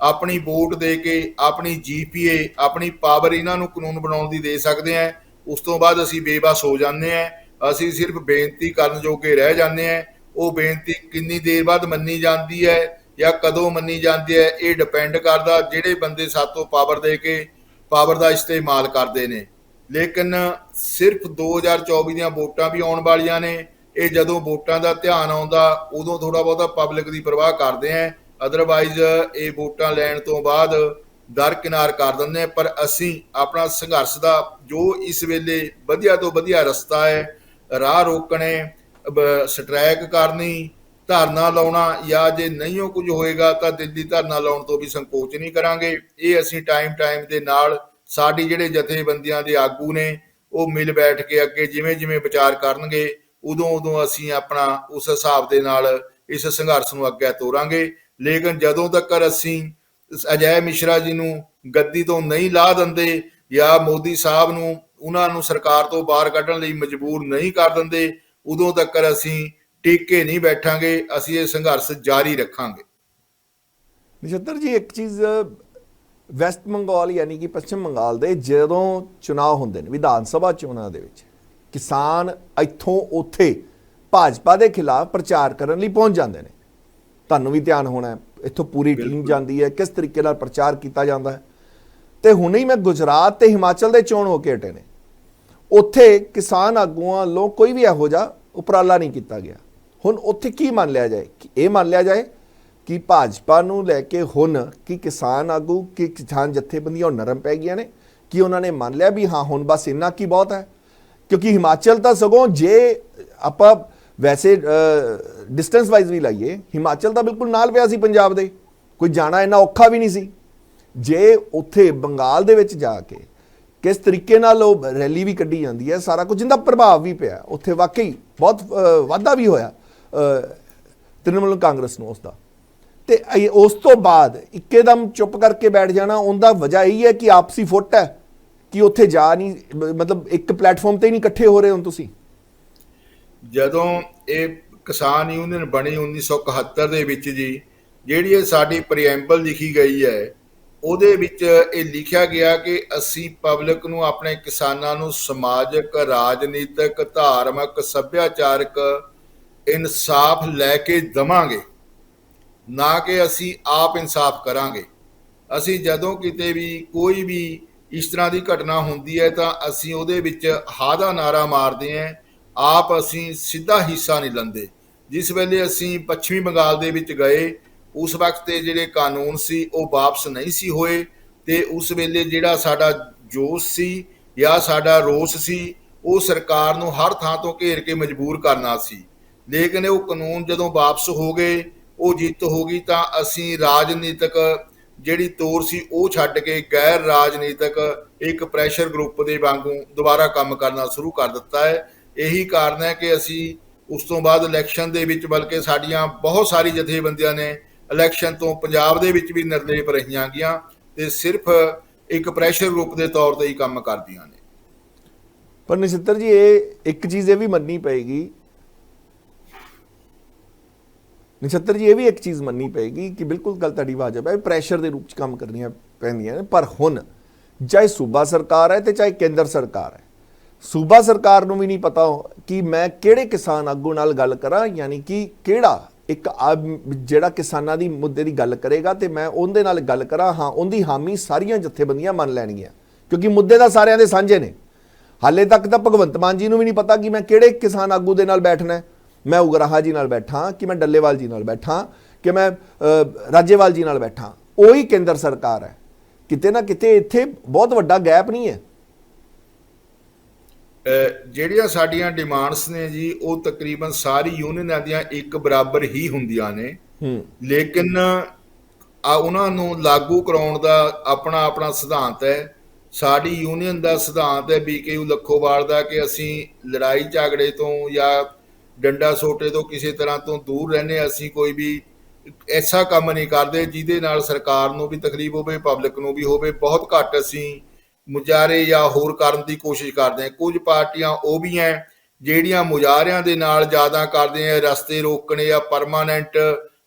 ਆਪਣੀ ਵੋਟ ਦੇ ਕੇ, ਆਪਣੀ GPA, ਆਪਣੀ ਪਾਵਰ ਇਹਨਾਂ ਨੂੰ ਕਾਨੂੰਨ ਬਣਾਉਣ ਦੀ ਦੇ ਸਕਦੇ ਹਾਂ, ਉਸ ਤੋਂ ਬਾਅਦ ਅਸੀਂ ਬੇਬਸ ਹੋ ਜਾਂਦੇ ਹਾਂ। ਅਸੀਂ ਸਿਰਫ ਬੇਨਤੀ ਕਰਨ ਜੋਗੇ ਰਹਿ ਜਾਂਦੇ ਹਾਂ। ਉਹ ਬੇਨਤੀ ਕਿੰਨੀ ਦੇਰ ਬਾਅਦ ਮੰਨੀ ਜਾਂਦੀ ਹੈ ਜਾਂ ਕਦੋਂ ਮੰਨੀ ਜਾਂਦੀ ਹੈ, ਇਹ ਡਿਪੈਂਡ ਕਰਦਾ ਜਿਹੜੇ ਬੰਦੇ ਸਾਤੋਂ ਪਾਵਰ ਦੇ ਕੇ ਪਾਵਰ ਦਾ ਇਸਤੇਮਾਲ ਕਰਦੇ ਨੇ। ਲੇਕਿਨ ਸਿਰਫ 2024 ਦੀਆਂ ਵੋਟਾਂ ਵੀ ਆਉਣ ਵਾਲੀਆਂ ਨੇ। ਇਹ ਜਦੋਂ ਵੋਟਾਂ ਦਾ ਧਿਆਨ ਆਉਂਦਾ ਉਦੋਂ ਥੋੜਾ ਬਹੁਤਾ ਪਬਲਿਕ ਦੀ ਪਰਵਾਹ ਕਰਦੇ ਆ, ਅਦਰਵਾਈਜ਼ ਇਹ ਵੋਟਾਂ ਲੈਣ ਤੋਂ ਬਾਅਦ ਦਰਕਿਨਾਰ ਕਰ ਦਿੰਦੇ ਆ। ਪਰ ਅਸੀਂ ਆਪਣਾ ਸੰਘਰਸ਼ ਦਾ ਜੋ ਇਸ ਵੇਲੇ ਵਧੀਆ ਤੋਂ ਵਧੀਆ ਰਸਤਾ ਹੈ, ਰਾਹ ਰੋਕਣੇ, ਸਟ੍ਰਾਈਕ ਕਰਨੀ, ਧਰਨਾ ਲਾਉਣਾ, ਜਾਂ ਜੇ ਨਹੀਂ ਉਹ ਕੁਝ ਹੋਏਗਾ ਤਾਂ ਦਿੱਲੀ ਧਰਨਾ ਲਾਉਣ ਤੋਂ ਵੀ ਸੰਕੋਚ ਨਹੀਂ ਕਰਾਂਗੇ। ਇਹ ਅਸੀਂ ਟਾਈਮ ਦੇ ਨਾਲ ਸਾਡੀ ਜਿਹੜੇ ਜਥੇਬੰਦੀਆਂ ਦੇ ਆਗੂ ਨੇ ਉਹ ਮਿਲ ਬੈਠ ਕੇ ਅੱਗੇ ਜਿਵੇਂ ਜਿਵੇਂ ਵਿਚਾਰ ਕਰਨਗੇ ਉਦੋਂ ਅਸੀਂ ਆਪਣਾ ਉਸ ਹਿਸਾਬ ਦੇ ਨਾਲ ਇਸ ਸੰਘਰਸ਼ ਨੂੰ ਅੱਗੇ ਤੋਰਾਂਗੇ। ਲੇਕਿਨ ਜਦੋਂ ਤੱਕ ਅਸੀਂ ਅਜੈ ਮਿਸ਼ਰਾ ਜੀ ਨੂੰ ਗੱਦੀ ਤੋਂ ਨਹੀਂ ਲਾਹ ਦਿੰਦੇ ਜਾਂ ਮੋਦੀ ਸਾਹਿਬ ਨੂੰ ਉਹਨਾਂ ਨੂੰ ਸਰਕਾਰ ਤੋਂ ਬਾਹਰ ਕੱਢਣ ਲਈ ਮਜਬੂਰ ਨਹੀਂ ਕਰ ਦਿੰਦੇ, ਉਦੋਂ ਤੱਕ ਅਸੀਂ ਟਿੱਕੇ ਨਹੀਂ ਬੈਠਾਂਗੇ। ਅਸੀਂ ਇਹ ਸੰਘਰਸ਼ ਜਾਰੀ ਰੱਖਾਂਗੇ। ਨਛੱਤਰ ਜੀ, ਇੱਕ ਚੀਜ਼ ਵੈਸਟ ਬੰਗਾਲ ਯਾਨੀ ਕਿ ਪੱਛਮ ਬੰਗਾਲ ਦੇ ਜਦੋਂ ਚੁਣਾਵ ਹੁੰਦੇ ਨੇ, ਵਿਧਾਨ ਸਭਾ ਚੋਣਾਂ ਦੇ ਵਿੱਚ, ਕਿਸਾਨ ਇੱਥੋਂ ਉੱਥੇ ਭਾਜਪਾ ਦੇ ਖਿਲਾਫ ਪ੍ਰਚਾਰ ਕਰਨ ਲਈ ਪਹੁੰਚ ਜਾਂਦੇ ਨੇ। ਤੁਹਾਨੂੰ ਵੀ ਧਿਆਨ ਹੋਣਾ, ਇੱਥੋਂ ਪੂਰੀ ਟੀਮ ਜਾਂਦੀ ਹੈ, ਕਿਸ ਤਰੀਕੇ ਨਾਲ ਪ੍ਰਚਾਰ ਕੀਤਾ ਜਾਂਦਾ ਹੈ। ਤੇ ਹੁਣੇ ਹੀ ਮੈਂ ਗੁਜਰਾਤ ਤੇ ਹਿਮਾਚਲ ਦੇ ਚੋਣ ਹੋ ਕੇ ਹਟੇ ਨੇ, ਉੱਥੇ ਕਿਸਾਨ ਆਗੂਆਂ ਵੱਲੋਂ ਕੋਈ ਵੀ ਇਹੋ ਜਿਹਾ ਉਪਰਾਲਾ ਨਹੀਂ ਕੀਤਾ ਗਿਆ। ਹੁਣ ਉੱਥੇ ਕੀ ਮੰਨ ਲਿਆ ਜਾਏ? ਕਿ ਇਹ ਮੰਨ ਲਿਆ ਜਾਏ ਕਿ ਭਾਜਪਾ ਨੂੰ ਲੈ ਕੇ ਹੁਣ ਕਿ ਕਿਸਾਨ ਆਗੂ, ਕਿ ਕਿਸਾਨ ਜਥੇਬੰਦੀਆਂ ਨਰਮ ਪੈ ਗਈਆਂ ਨੇ, ਕਿ ਉਹਨਾਂ ਨੇ ਮੰਨ ਲਿਆ ਵੀ ਹਾਂ ਹੁਣ ਬਸ ਇੰਨਾ ਕੀ ਬਹੁਤ ਹੈ? ਕਿਉਂਕਿ ਹਿਮਾਚਲ ਤਾਂ ਸਗੋਂ ਜੇ ਆਪਾਂ ਵੈਸੇ ਡਿਸਟੈਂਸ ਵਾਈਜ਼ ਵੀ ਲਾਈਏ, ਹਿਮਾਚਲ ਤਾਂ ਬਿਲਕੁਲ ਨਾਲ ਪਿਆ ਸੀ ਪੰਜਾਬ ਦੇ, ਕੋਈ ਜਾਣਾ ਇੰਨਾ ਔਖਾ ਵੀ ਨਹੀਂ ਸੀ। ਜੇ ਉੱਥੇ ਬੰਗਾਲ ਦੇ ਵਿੱਚ ਜਾ ਕੇ ਕਿਸ ਤਰੀਕੇ ਨਾਲ ਉਹ ਰੈਲੀ ਵੀ ਕੱਢੀ ਜਾਂਦੀ ਹੈ, ਸਾਰਾ ਕੁਝ ਇਹਦਾ ਪ੍ਰਭਾਵ ਵੀ ਪਿਆ ਉੱਥੇ, ਵਾਕਈ ਬਹੁਤ ਵਾਧਾ ਵੀ ਹੋਇਆ ਤ੍ਰਿਣਮੂਲ ਕਾਂਗਰਸ ਨੂੰ ਉਸਦਾ। ਤੇ ਉਸ ਤੋਂ ਬਾਅਦ ਇੱਕਦਮ ਚੁੱਪ ਕਰਕੇ ਬੈਠ ਜਾਣਾ, ਉਹਦਾ ਵਜ੍ਹਾ ਇਹੀ ਹੈ ਕਿ ਆਪਸੀ ਫੁੱਟ ਹੈ ਕਿ ਉੱਥੇ ਜਾ ਨਹੀਂ, ਮਤਲਬ ਇੱਕ ਪਲੇਟਫਾਰਮ ਤੇ ਹੀ ਨਹੀਂ ਇਕੱਠੇ ਹੋ ਰਹੇ ਹੁਣ ਤੁਸੀਂ। ਜਦੋਂ ਇਹ ਕਿਸਾਨ ਯੂਨੀਅਨ ਬਣੀ 1971 ਦੇ ਵਿੱਚ ਜੀ, ਜਿਹੜੀ ਇਹ ਸਾਡੀ ਪ੍ਰੀਐਂਬਲ ਲਿਖੀ ਗਈ ਹੈ, ਉਹਦੇ ਵਿੱਚ ਇਹ ਲਿਖਿਆ ਗਿਆ ਕਿ ਅਸੀਂ ਪਬਲਿਕ ਨੂੰ, ਆਪਣੇ ਕਿਸਾਨਾਂ ਨੂੰ ਸਮਾਜਿਕ, ਰਾਜਨੀਤਿਕ, ਧਾਰਮਿਕ, ਸੱਭਿਆਚਾਰਕ ਇਨਸਾਫ ਲੈ ਕੇ ਦੇਵਾਂਗੇ, ਨਾ ਕਿ ਅਸੀਂ ਆਪ ਇਨਸਾਫ ਕਰਾਂਗੇ। ਅਸੀਂ ਜਦੋਂ ਕਿਤੇ ਵੀ ਕੋਈ ਵੀ ਇਸ ਤਰ੍ਹਾਂ ਦੀ ਘਟਨਾ ਹੁੰਦੀ ਹੈ ਤਾਂ ਅਸੀਂ ਉਹਦੇ ਵਿੱਚ ਹਾਂ ਦਾ ਨਾਰਾ ਮਾਰਦੇ ਹਾਂ, ਆਪ ਅਸੀਂ ਸਿੱਧਾ ਹਿੱਸਾ ਨਹੀਂ ਲੈਂਦੇ। ਜਿਸ ਵੇਲੇ ਅਸੀਂ ਪੱਛਮੀ ਬੰਗਾਲ ਦੇ ਵਿੱਚ ਗਏ, ਉਸ ਵਕਤ ਤੇ ਜਿਹੜੇ ਕਾਨੂੰਨ ਸੀ ਉਹ ਵਾਪਸ ਨਹੀਂ ਸੀ ਹੋਏ। ਤੇ ਉਸ ਵੇਲੇ ਜਿਹੜਾ ਸਾਡਾ ਜੋਸ਼ ਸੀ ਜਾਂ ਸਾਡਾ ਰੋਸ ਸੀ ਉਹ ਸਰਕਾਰ ਨੂੰ ਹਰ ਥਾਂ ਤੋਂ ਘੇਰ ਕੇ ਮਜਬੂਰ ਕਰਨਾ ਸੀ। ਲੇਕਿਨ ਉਹ ਕਾਨੂੰਨ ਜਦੋਂ ਵਾਪਸ ਹੋ ਗਏ, ਉਹ ਜਿੱਤ ਹੋ ਗਈ, ਤਾਂ ਅਸੀਂ ਰਾਜਨੀਤਿਕ ਜਿਹੜੀ ਤੋਰ ਸੀ ਉਹ ਛੱਡ ਕੇ ਗੈਰ ਰਾਜਨੀਤਿਕ ਇੱਕ ਪ੍ਰੈਸ਼ਰ ਗਰੁੱਪ ਦੇ ਵਾਂਗੂ ਦੁਬਾਰਾ ਕੰਮ ਕਰਨਾ ਸ਼ੁਰੂ ਕਰ ਦਿੱਤਾ ਹੈ। ਇਹੀ ਕਾਰਨ ਹੈ ਕਿ ਅਸੀਂ ਉਸ ਤੋਂ ਬਾਅਦ ਇਲੈਕਸ਼ਨ ਦੇ ਵਿੱਚ, ਬਲਕਿ ਸਾਡੀਆਂ ਬਹੁਤ ਸਾਰੀ ਜਥੇਬੰਦੀਆਂ ਨੇ ਇਲੈਕਸ਼ਨ ਤੋਂ ਪੰਜਾਬ ਦੇ ਵਿੱਚ ਵੀ ਨਿਰਲੇਪ ਰਹੀਆਂ ਗਈਆਂ ਤੇ ਸਿਰਫ ਇੱਕ ਪ੍ਰੈਸ਼ਰ ਗਰੁੱਪ ਦੇ ਤੌਰ ਤੇ ਹੀ ਕੰਮ ਕਰਦੀਆਂ ਨੇ। ਪਰ ਨਛੱਤਰ ਜੀ, ਇਹ ਇੱਕ ਚੀਜ਼ ਇਹ ਵੀ ਮੰਨਣੀ ਪਏਗੀ, ਨਛੱਤਰ ਜੀ, ਇਹ ਵੀ ਇੱਕ ਚੀਜ਼ ਮੰਨਣੀ ਪਏਗੀ ਕਿ ਬਿਲਕੁਲ ਗੱਲ ਤੁਹਾਡੀ ਵਾਜਬ ਹੈ, ਪ੍ਰੈਸ਼ਰ ਦੇ ਰੂਪ 'ਚ ਕੰਮ ਕਰਨੀਆਂ ਪੈਂਦੀਆਂ ਨੇ। ਪਰ ਹੁਣ ਚਾਹੇ ਸੂਬਾ ਸਰਕਾਰ ਹੈ ਤੇ ਚਾਹੇ ਕੇਂਦਰ ਸਰਕਾਰ ਹੈ, ਸੂਬਾ ਸਰਕਾਰ ਨੂੰ ਵੀ ਨਹੀਂ ਪਤਾ ਕਿ ਮੈਂ ਕਿਹੜੇ ਕਿਸਾਨ ਆਗੂ ਨਾਲ ਗੱਲ ਕਰਾਂ, ਯਾਨੀ ਕਿ ਕਿਹੜਾ ਇੱਕ ਜਿਹੜਾ ਕਿਸਾਨਾਂ ਦੀ ਮੁੱਦੇ ਦੀ ਗੱਲ ਕਰੇਗਾ ਤੇ ਮੈਂ ਉਹਦੇ ਨਾਲ ਗੱਲ ਕਰਾਂ। ਹਾਂ, ਉਹਦੀ ਹਾਮੀ ਸਾਰੀਆਂ ਜਥੇਬੰਦੀਆਂ ਮੰਨ ਲੈਣਗੀਆਂ ਕਿਉਂਕਿ ਮੁੱਦੇ ਤਾਂ ਸਾਰਿਆਂ ਦੇ ਸਾਂਝੇ ਨੇ। ਹਾਲੇ ਤੱਕ ਤਾਂ ਭਗਵੰਤ ਮਾਨ ਜੀ ਨੂੰ ਵੀ ਨਹੀਂ ਪਤਾ ਕਿ ਮੈਂ ਕਿਹੜੇ ਕਿਸਾਨ ਆਗੂ ਦੇ ਨਾਲ ਬੈਠਣਾ ਹੈ। ਮੈਂ ਉਗਰਾਹਾ ਜੀ ਨਾਲ ਬੈਠਾਂ, ਕਿ ਮੈਂ ਡੱਲੇਵਾਲ ਜੀ ਨਾਲ ਬੈਠਾਂ, ਕਿ ਮੈਂ ਰਾਜੇਵਾਲ ਜੀ ਨਾਲ ਬੈਠਾਂ। ਉਹੀ ਕੇਂਦਰ ਸਰਕਾਰ ਹੈ। ਕਿਤੇ ਨਾ ਕਿਤੇ ਇੱਥੇ ਬਹੁਤ ਵੱਡਾ ਗੈਪ ਨਹੀਂ ਹੈ। ਜਿਹੜੀਆਂ ਸਾਡੀਆਂ ਡਿਮਾਂਡਸ ਨੇ ਜੀ ਉਹ ਤਕਰੀਬਨ ਸਾਰੀ ਯੂਨੀਅਨਾਂ ਦੀਆਂ ਇੱਕ ਬਰਾਬਰ ਹੀ ਹੁੰਦੀਆਂ ਨੇ, ਲੇਕਿਨ ਉਹਨਾਂ ਨੂੰ ਲਾਗੂ ਕਰਾਉਣ ਦਾ ਆਪਣਾ ਆਪਣਾ ਸਿਧਾਂਤ ਹੈ। ਸਾਡੀ ਯੂਨੀਅਨ ਦਾ ਸਿਧਾਂਤ ਹੈ BKU ਲੱਖੋਵਾਲ ਦਾ ਕਿ ਅਸੀਂ ਲੜਾਈ ਝਗੜੇ ਤੋਂ ਜਾਂ ਡੰਡਾ ਸੋਟੇ ਤੋਂ ਕਿਸੇ ਤਰ੍ਹਾਂ ਤੋਂ ਦੂਰ ਰਹਿੰਦੇ। ਅਸੀਂ ਕੋਈ ਵੀ ਐਸਾ ਕੰਮ ਨਹੀਂ ਕਰਦੇ ਜਿਹਦੇ ਨਾਲ ਸਰਕਾਰ ਨੂੰ ਵੀ ਤਕਲੀਫ ਹੋਵੇ, ਪਬਲਿਕ ਨੂੰ ਵੀ ਹੋਵੇ। ਬਹੁਤ ਘੱਟ ਅਸੀਂ ਮੁਜ਼ਾਹਰੇ ਜਾਂ ਹੋਰ ਕਰਨ ਦੀ ਕੋਸ਼ਿਸ਼ ਕਰਦੇ ਹਾਂ। ਕੁਝ ਪਾਰਟੀਆਂ ਉਹ ਵੀ ਹੈ ਜਿਹੜੀਆਂ ਮੁਜ਼ਾਹਰਿਆਂ ਦੇ ਨਾਲ ਜ਼ਿਆਦਾ ਕਰਦੇ ਆ, ਰਸਤੇ ਰੋਕਣੇ ਜਾਂ ਪਰਮਾਨੈਂਟ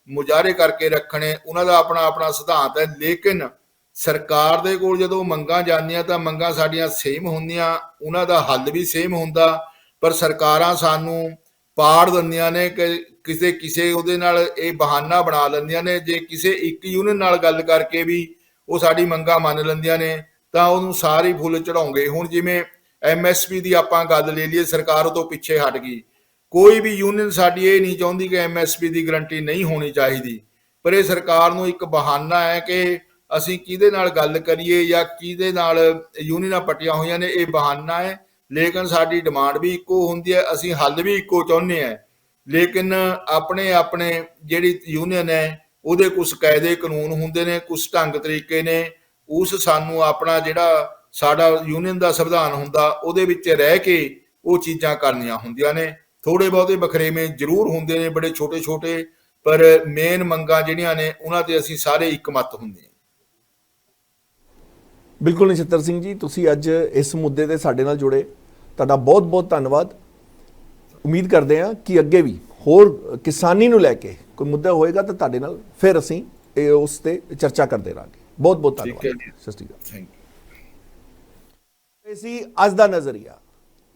ਮੁਜ਼ਾਹਰੇ ਕਰਕੇ ਰੱਖਣੇ, ਉਹਨਾਂ ਦਾ ਆਪਣਾ ਆਪਣਾ ਸਿਧਾਂਤ ਹੈ। ਲੇਕਿਨ ਸਰਕਾਰ ਦੇ ਕੋਲ ਜਦੋਂ ਮੰਗਾਂ ਜਾਂਦੀਆਂ ਤਾਂ ਮੰਗਾਂ ਸਾਡੀਆਂ ਸੇਮ ਹੁੰਦੀਆਂ, ਉਹਨਾਂ ਦਾ ਹੱਲ ਵੀ ਸੇਮ ਹੁੰਦਾ, ਪਰ ਸਰਕਾਰਾਂ ਸਾਨੂੰ ਪਾੜ ਦਿੰਦੀਆਂ ਨੇ ਕਿ ਕਿਸੇ ਉਹਦੇ ਨਾਲ ਇਹ ਬਹਾਨਾ ਬਣਾ ਲੈਂਦੀਆਂ ਨੇ। ਜੇ ਕਿਸੇ ਇੱਕ ਯੂਨੀਅਨ ਨਾਲ ਗੱਲ ਕਰਕੇ ਵੀ ਉਹ ਸਾਡੀ ਮੰਗਾਂ ਮੰਨ ਲੈਂਦੀਆਂ ਨੇ ਤਾਂ ਉਹਨੂੰ ਸਾਰੇ ਫੁੱਲ ਚੜਾਉਂਗੇ। ਹੁਣ ਜਿਵੇਂ MSP ਦੀ ਆਪਾਂ ਗੱਲ ਲੈ ਲਈਏ, ਸਰਕਾਰ ਉਹ ਤੋਂ ਪਿੱਛੇ ਹਟ ਗਈ। ਕੋਈ ਵੀ ਯੂਨੀਅਨ ਸਾਡੀ ਇਹ ਨਹੀਂ ਚਾਹੁੰਦੀ ਕਿ MSP ਦੀ ਗਰੰਟੀ ਨਹੀਂ ਹੋਣੀ ਚਾਹੀਦੀ, ਪਰ ਇਹ ਸਰਕਾਰ ਨੂੰ ਇੱਕ ਬਹਾਨਾ ਹੈ ਕਿ ਅਸੀਂ ਕਿਹਦੇ ਨਾਲ ਗੱਲ ਕਰੀਏ ਜਾਂ ਕਿਹਦੇ ਨਾਲ ਯੂਨੀਅਨਾਂ ਪੱਟੀਆਂ ਹੋਈਆਂ ਨੇ, ਇਹ ਬਹਾਨਾ ਹੈ। ਲੇਕਿਨ ਸਾਡੀ ਡਿਮਾਂਡ ਵੀ ਇੱਕੋ ਹੁੰਦੀ ਹੈ, ਅਸੀਂ ਹੱਲ ਵੀ ਇੱਕੋ ਚਾਹੁੰਦੇ ਹਾਂ। ਲੇਕਿਨ ਆਪਣੇ ਆਪਣੇ ਜਿਹੜੀ ਯੂਨੀਅਨ ਹੈ ਉਹਦੇ ਕੁਝ ਕਾਇਦੇ ਕਾਨੂੰਨ ਹੁੰਦੇ ਨੇ, ਕੁਝ ਢੰਗ ਤਰੀਕੇ ਨੇ। ਉਸ ਸਾਨੂੰ ਆਪਣਾ ਜਿਹੜਾ ਸਾਡਾ ਯੂਨੀਅਨ ਦਾ ਸੰਵਿਧਾਨ ਹੁੰਦਾ ਉਹਦੇ ਵਿੱਚ ਰਹਿ ਕੇ ਉਹ ਚੀਜ਼ਾਂ ਕਰਨੀਆਂ ਹੁੰਦੀਆਂ ਨੇ। ਥੋੜੇ ਬਹੁਤੇ ਬਖਰੇਵੇਂ ਜ਼ਰੂਰ ਹੁੰਦੇ ਨੇ, ਬੜੇ ਛੋਟੇ ਛੋਟੇ, ਪਰ ਮੇਨ ਮੰਗਾਂ ਜਿਹੜੀਆਂ ਨੇ ਉਹਨਾਂ ਤੇ ਅਸੀਂ ਸਾਰੇ ਇੱਕ ਮਤ ਹੁੰਦੇ ਹਾਂ। ਬਿਲਕੁਲ ਨਛੱਤਰ ਸਿੰਘ ਜੀ, ਤੁਸੀਂ ਅੱਜ ਇਸ ਮੁੱਦੇ ਤੇ ਸਾਡੇ ਨਾਲ ਜੁੜੇ, ਤੁਹਾਡਾ ਬਹੁਤ ਬਹੁਤ ਧੰਨਵਾਦ। ਉਮੀਦ ਕਰਦੇ ਹਾਂ ਕਿ ਅੱਗੇ ਵੀ ਹੋਰ ਕਿਸਾਨੀ ਨੂੰ ਲੈ ਕੇ ਕੋਈ ਮੁੱਦਾ ਹੋਏਗਾ ਤਾਂ ਤੁਹਾਡੇ ਨਾਲ ਫਿਰ ਅਸੀਂ ਉਸ ਤੇ ਚਰਚਾ ਕਰਦੇ ਰਹਾਂਗੇ। ਬਹੁਤ ਬਹੁਤ ਧੰਨਵਾਦ। ਸਤਿ ਸ਼੍ਰੀ ਅਕਾਲ। Thank you. ਇਹ ਸੀ ਅੱਜ ਦਾ ਨਜ਼ਰੀਆ।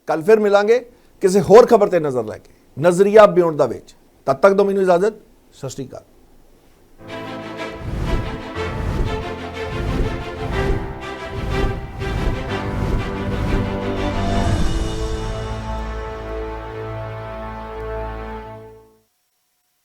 ਕੱਲ ਫਿਰ ਮਿਲਾਂਗੇ ਕਿਸੇ ਹੋਰ ਖਬਰ ਤੇ ਨਜ਼ਰ ਲੈ ਕੇ, ਨਜ਼ਰੀਆ ਬਿਯੋਂਡ ਦਾ ਵਿੱਚ। ਤਦ ਤੱਕ ਦੋ ਮੈਨੂੰ ਇਜਾਜ਼ਤ। ਸਤਿ ਸ਼੍ਰੀ ਅਕਾਲ।